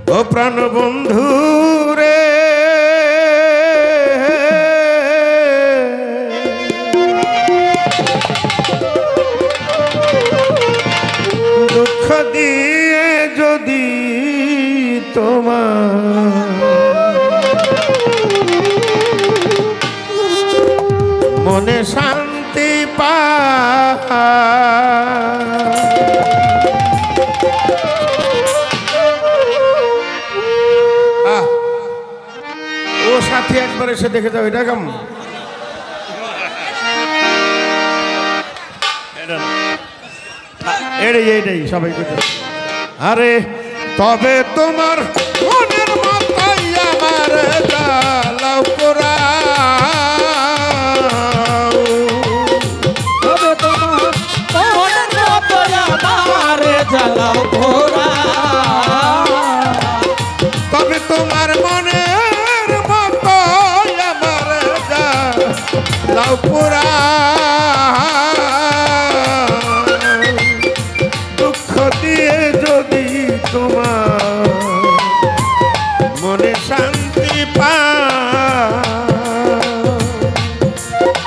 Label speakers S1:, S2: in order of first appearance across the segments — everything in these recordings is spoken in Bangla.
S1: ও প্রাণ বন্ধু রে দুঃখ দিয়ে যদি তোমার মনে শান্তি ও সাথী একবার এসে দেখে যাও এটা কেমন এইটাই সবাই করতে আরে তবে তোমার মনের মাথায় আমার জ্বালাও পোড়া
S2: তবে তোমার মনের মাথায় আমার জ্বালাও পোড়া
S1: তবে তোমার মনের মাথায় আমার জ্বালাও পোড়া দুঃখ দিয়ে যদি তোমার মনে শান্তি পাও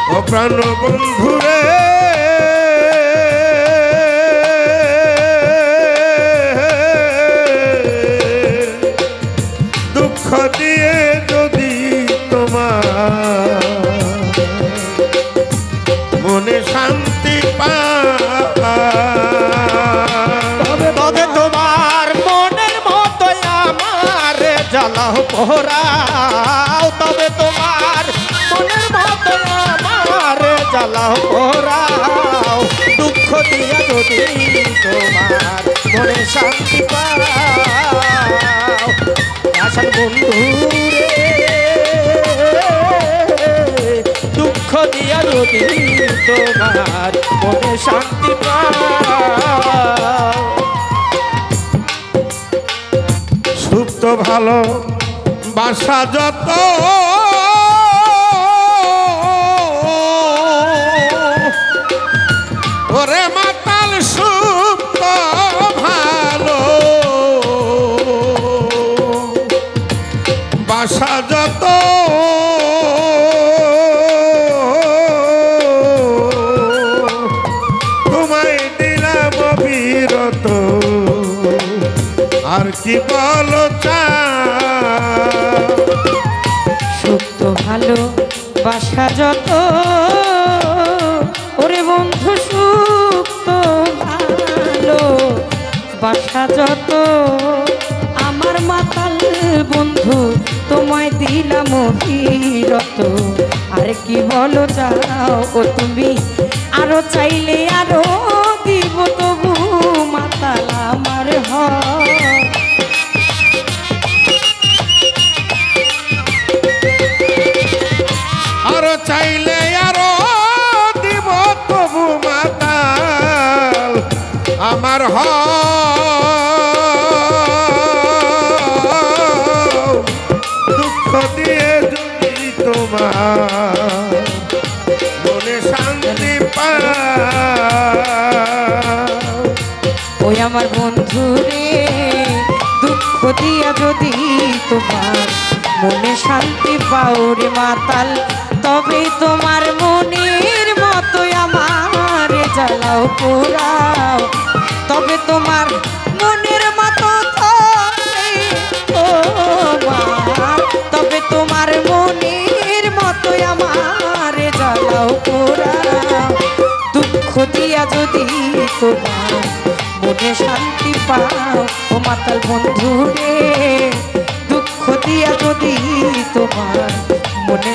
S1: ও প্রাণ বন্ধুরে দুঃখ দিয়ে যদি তোমার মনে শান্তি
S2: তবে তবে তোমার মনের মতোই আমার জ্বালাও পোড়াও তবে তোমার মনের মতোই আমার জ্বালাও পোড়াও দুঃখ দিয়া যদি তোমার মনে শান্তি পাও আসল বন্ধু রে দুঃখ দিয়া যদি তোমার মনে শান্তি পাও
S1: সুপ্ত ভালো বাসা যত ওরে মাতাল সুপ্ত ভালো বাসা যত তোমায় দিলাম বিরত আর কি বলো
S3: সুপ্ত ভালো বাসা যত ওরে বন্ধু সুপ্ত ভালো বাসা যত আমার মাতাল বন্ধু তোমায় দিলাম অভিরত আর কি বলো চাও ও তুমি আরো চাইলে আরো দিব তবু মাতাল আমার হয়
S1: আরো চাইলে আরো দিব তবু মাতাল আমার দুঃখ দিয়ে যদি তোমার মনে শান্তি পাও
S3: ওই আমার বন্ধু রে দুঃখ দিয়া যদি তোমার মনে শান্তি পাও রে মাতাল তবে তোমার মনের মতোই আমার জ্বালাও পোড়াও তবে তোমার মনের মতো তবে তোমার মনের মতোই আমার জ্বালাও পোড়াও দুঃখ দিয়া যদি তোমার মনে শান্তি পাও ও মাতাল বন্ধু রে দুঃখ দিয়া যদি তোমার মনে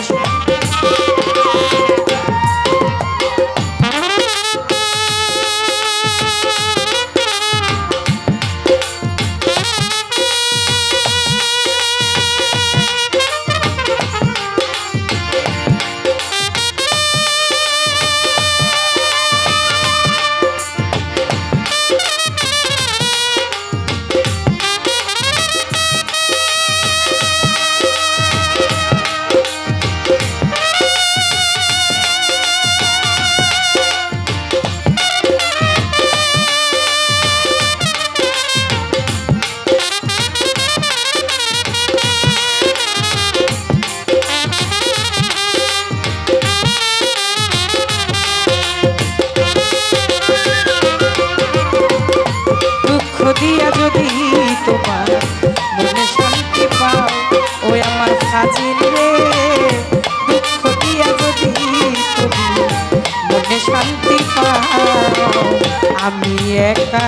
S3: তোমার মনে শান্তি পাও। ওই আমার ফাজিল রে দুঃখ দিয়া যদি তুমি মনে শান্তি পাও। আমি একা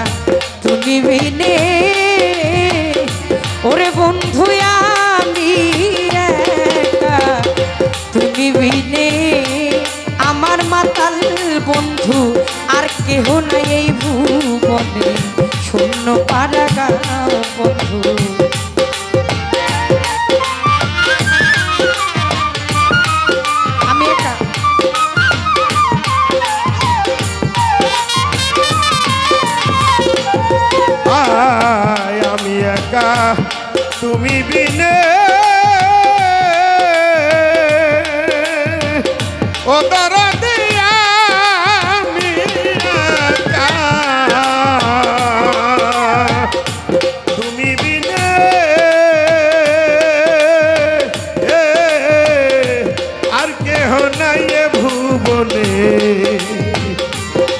S3: তুমি বিনে ওরে বন্ধু আমি একা তুমি বিনে আমার মাতাল বন্ধু আর কেহ নাই এই ভুবনে শূন্য পারাগার বন্ধু। আমি একা
S1: আমি একা তুমি বিনে ও দরদি আমি একা তুমি বিনে আর কেহ নাই এ ভুবনে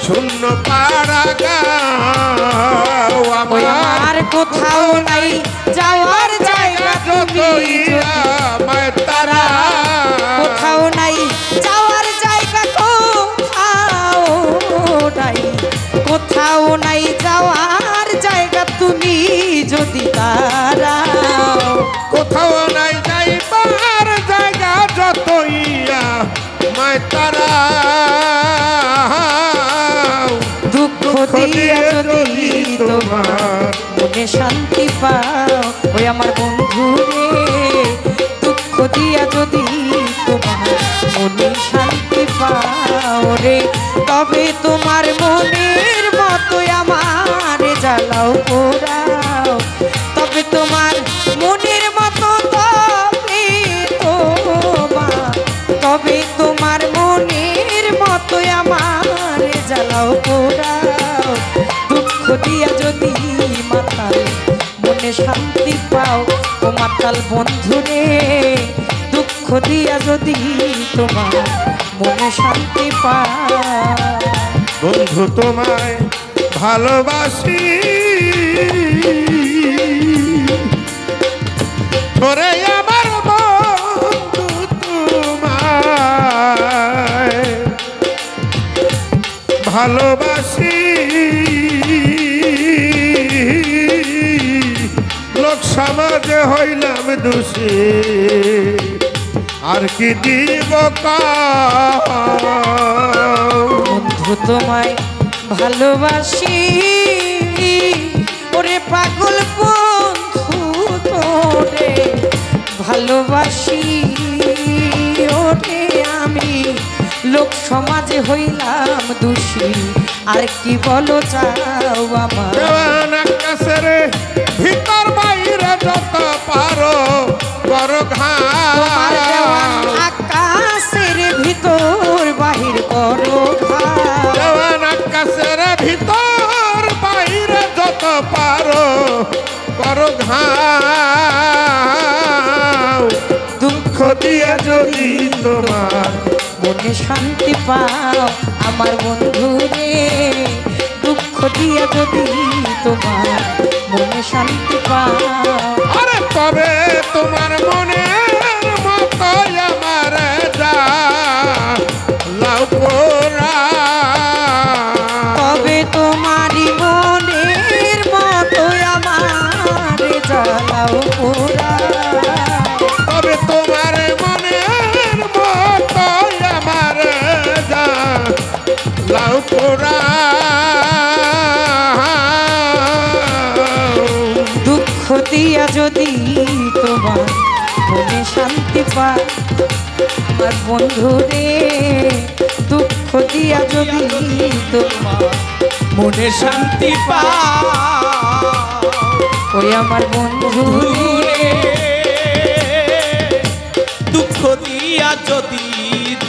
S1: শূন্য পাড়াগাঁও
S3: ওই আমার কোথাও নাই যাওয়ার জায়গা তুমি
S1: তারা
S3: কোথাও নাই যাওয়ার জায়গা কোথাও নাই যাওয়ার জায়গা তুমি যদি দাঁড়াও
S1: কোথাও নাই যাইবার জায়গা যতইয়া মায় তারা
S3: দুঃখ দিয়া যদি তোমার মনে শান্তি পাও। ওই আমার বন্ধু রে দুঃখ দিয়া যদি তোমার মনে শান্তি পাও রে তবে তোমার মনের মতো আমার জ্বালাও পোড়াও। তবে তোমার মনের মতো তবে তোমার মনের মতো আমার জ্বালাও পোড়াও। দুঃখ দিয়া যদি মাতাল মনে শান্তি পাও ও মাতাল বন্ধু রে দুঃখ দিয়া যদি তোমার মনে শান্তি পাও।
S1: বন্ধু তোমায় ভালোবাসি ওরে আমার বন্ধু তোমায় ভালোবাসি লোক সমাজে হইলাম দোষী আর কি দিব
S3: বন্ধু তোমায় ভালোবাসি ওরে পাগল বন্ধু তোরে ভালোবাসি ওরে আমি লোক সমাজে হইলাম দোষী আর কি বলো চাও আমার
S1: আকাশের ভিতর বাইরে যত পারো করো
S3: তোমার দেওয়ান আকাশের ভিতর বাহির করো
S1: দেওয়ান আকাশের ভিতর বাইরে যত পারো করো ঘাও দুঃখ দিয়া যদি তোমার
S3: মনে শান্তি পাও আমার বন্ধু রে দুঃখ দিয়া যদি তোমার মনে শান্তি পাও।
S1: আরে তবে তোমার মনের মতো আমার যা লাউ পোড়া
S3: তবে তোমারই মনের মতো আমার জ্বালাও পোড়া।
S1: তবে তোমার মনের মতো আমার যা লাউ পোড়া
S3: দুঃখ দিয়া যদি তোমার মনে শান্তি পায় আমার বন্ধু রে দুঃখ দিয়া যদি তোমার
S2: মনে শান্তি পাও
S3: ওই আমার বন্ধু রে
S2: দুঃখ দিয়া যদি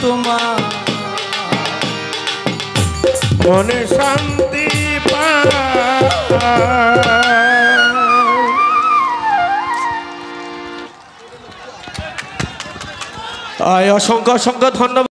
S2: তোমার
S1: মনে শান্তি
S2: অসংখ্য অসংখ্য ধন্যবাদ।